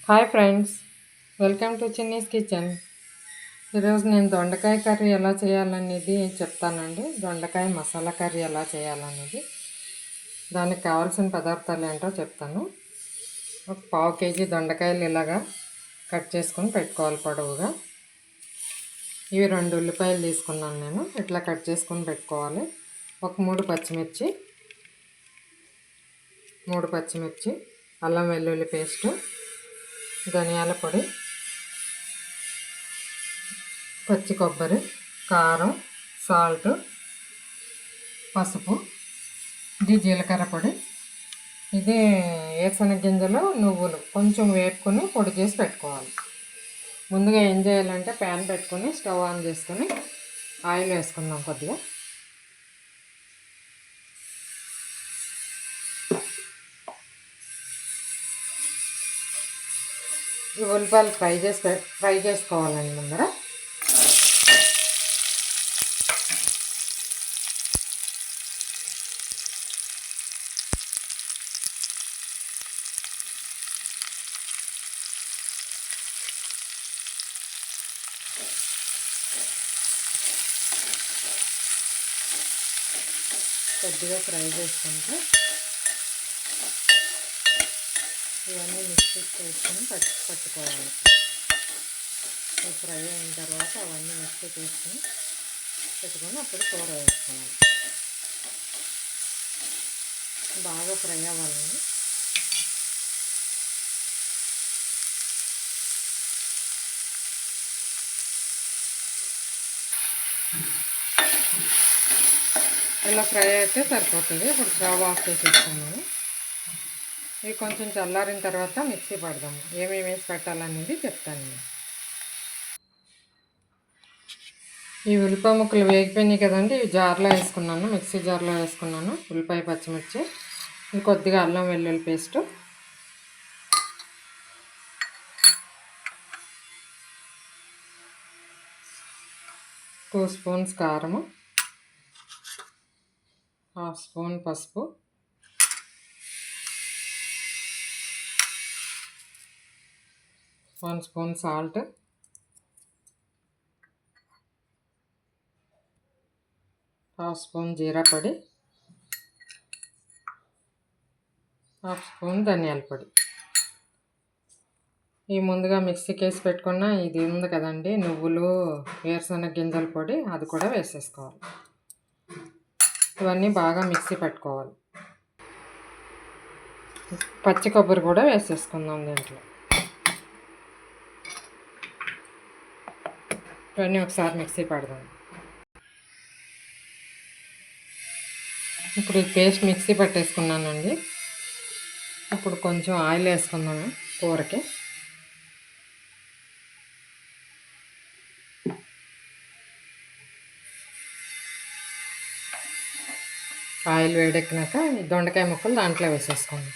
Hi friends, welcome to Chinni's kitchen. ఈరోజు నేను దొండకాయ కర్రీ ఎలా చేయాలనేది చెప్తానండి. దొండకాయ మసాలా కర్రీ ఎలా చేయాలనేది, దానికి కావాల్సిన పదార్థాలు ఏంటో చెప్తాను. ఒక పావు కేజీ దొండకాయలు ఇలాగా కట్ చేసుకొని పెట్టుకోవాలి పొడవుగా. ఇవి 2 ఉల్లిపాయలు తీసుకున్నాను నేను, ఇట్లా కట్ చేసుకొని పెట్టుకోవాలి. ఒక 3 పచ్చిమిర్చి, అల్లం వెల్లుల్లి పేస్టు, ధనియాల పొడి, పచ్చి కొబ్బరి, కారం, సాల్ట్, పసుపు, ఇది జీలకర్ర పొడి, ఇది వేరుశనగ గింజలు, నువ్వులు కొంచెం వేపుకొని పొడి చేసి పెట్టుకోవాలి. ముందుగా ఏం చేయాలంటే ప్యాన్ పెట్టుకొని స్టవ్ ఆన్ చేసుకొని ఆయిల్ వేసుకుందాం కొద్దిగా. ఈ ఉల్లిపాయలు ఫ్రై చేసుకోవాలండి ముందర. కొద్దిగా ఫ్రై చేసుకుంటే ఇవన్నీ మిక్సీకి వేసుకొని పట్టుకోవాలి. ఫ్రై అయిన తర్వాత అవన్నీ మిక్సీకి వేసుకొని పెట్టుకొని అప్పుడు కూర వేసుకోవాలి. బాగా ఫ్రై అవ్వాలండి. ఇలా ఫ్రై అయితే సరిపోతుంది. ఇప్పుడు స్టవ్ ఆఫ్ చేసేసుకున్నాము. ఇవి కొంచెం చల్లారిన తర్వాత మిక్సీ పడదాము. ఏమేమి వేసి పెట్టాలనేది చెప్తాను నేను. ఈ ఉల్లిపాయ ముక్కలు వేగిపోయినాయి కదండి, ఇవి జార్లో వేసుకున్నాను, మిక్సీ జార్లో వేసుకున్నాను. ఉల్లిపాయ, పచ్చిమిర్చి, కొద్దిగా అల్లం వెల్లుల్లి పేస్టు, టూ స్పూన్స్ కారము, 1/2 స్పూన్ పసుపు, 1 స్పూన్ సాల్ట్, 1/2 స్పూన్ జీరా పొడి, 1/2 స్పూన్ ధనియాల పొడి. ఈ ముందుగా మిక్సీకి వేసి పెట్టుకున్న ఇది ఉంది కదండి, నువ్వులు, వేరుశనగ గింజల పొడి, అది కూడా వేసేసుకోవాలి. ఇవన్నీ బాగా మిక్సీ పెట్టుకోవాలి. పచ్చి కొబ్బరి కూడా వేసేసుకుందాం దీంట్లో. ఇవన్నీ ఒకసారి మిక్సీ పడదాం. ఇప్పుడు ఈ పేస్ట్ మిక్సీ పట్టేసుకున్నానండి. ఇప్పుడు కొంచెం ఆయిల్ వేసుకుందాము కూరకి. ఆయిల్ వేడెక్కినాక ఈ దొండకాయ ముక్కలు దాంట్లో వేసేసుకుందాం.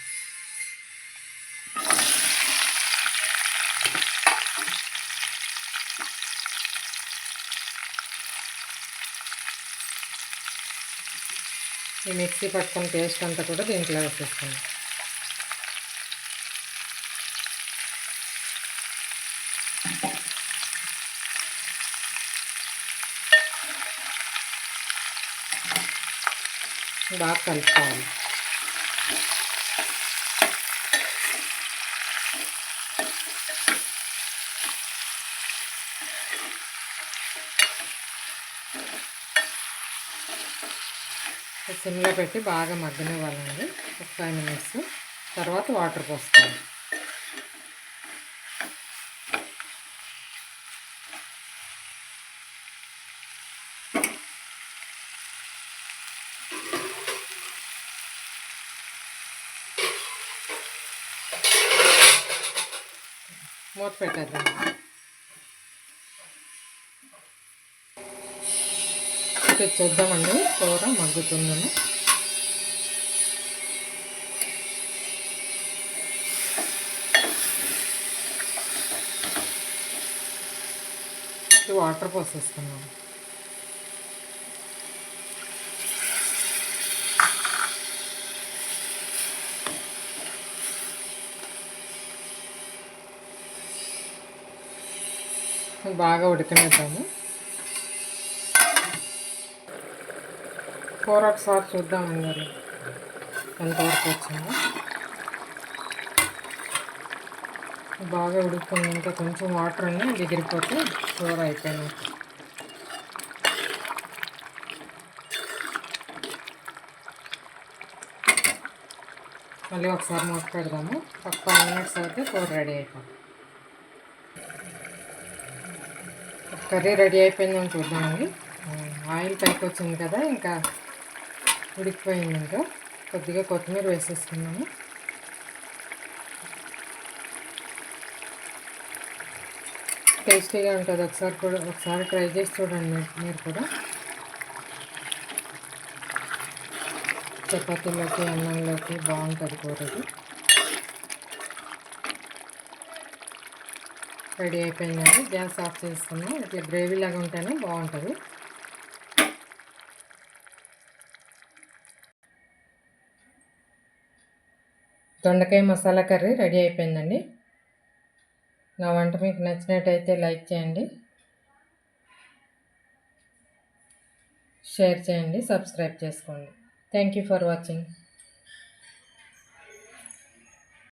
ఈ మిక్సీ పట్టుకున్న పేస్ట్ అంతా కూడా దీంట్లో వేసేసుకుందాం. బాగా కలుపుకోవాలి. సిమ్లో పెట్టి బాగా మగ్గనివ్వాలండి. ఒక 5 మినిట్స్ తర్వాత వాటర్ పోసుకోవాలి. మూత పెట్టేద్దాం. చూద్దామండి కూర మగ్గుతుందని. వాటర్ పోసేసుకున్నాం. బాగా ఉడకనిద్దాము. కూర ఒకసారి చూద్దామండి అది ఎంతవరకు వచ్చిందో. బాగా ఉడుకుతుంది. ఇంకా కొంచెం వాటర్ అన్నీ ఎగిరిపోతే కూర అయిపోయినట్టు. మళ్ళీ ఒకసారి మూత పెడదాము. ఒక 5 మినిట్స్ అయితే కూర రెడీ అయిపోతుంది. కర్రీ రెడీ అయిపోయిందని చూద్దామండి. ఆయిల్ పైకి వచ్చింది కదా, ఇంకా ఉడికిపోయింది. ఇంకా కొద్దిగా కొత్తిమీర వేసేసుకున్నాము. టేస్టీగా ఉంటుంది. ఒకసారి ట్రై చేసి చూడండి మీరు కూడా. చపాతీలోకి, అన్నంలోకి బాగుంటుంది కూరది. రెడీ అయిపోయిందండి. గ్యాస్ ఆఫ్ చేసుకున్నాం. ఇట్లా గ్రేవీ లాగా ఉంటేనే బాగుంటుంది. దొండకాయ మసాలా కర్రీ రెడీ అయిపోయిందండి. నా వంట మీకు నచ్చినట్టయితే లైక్ చేయండి, షేర్ చేయండి, సబ్స్క్రైబ్ చేసుకోండి. Thank you for watching.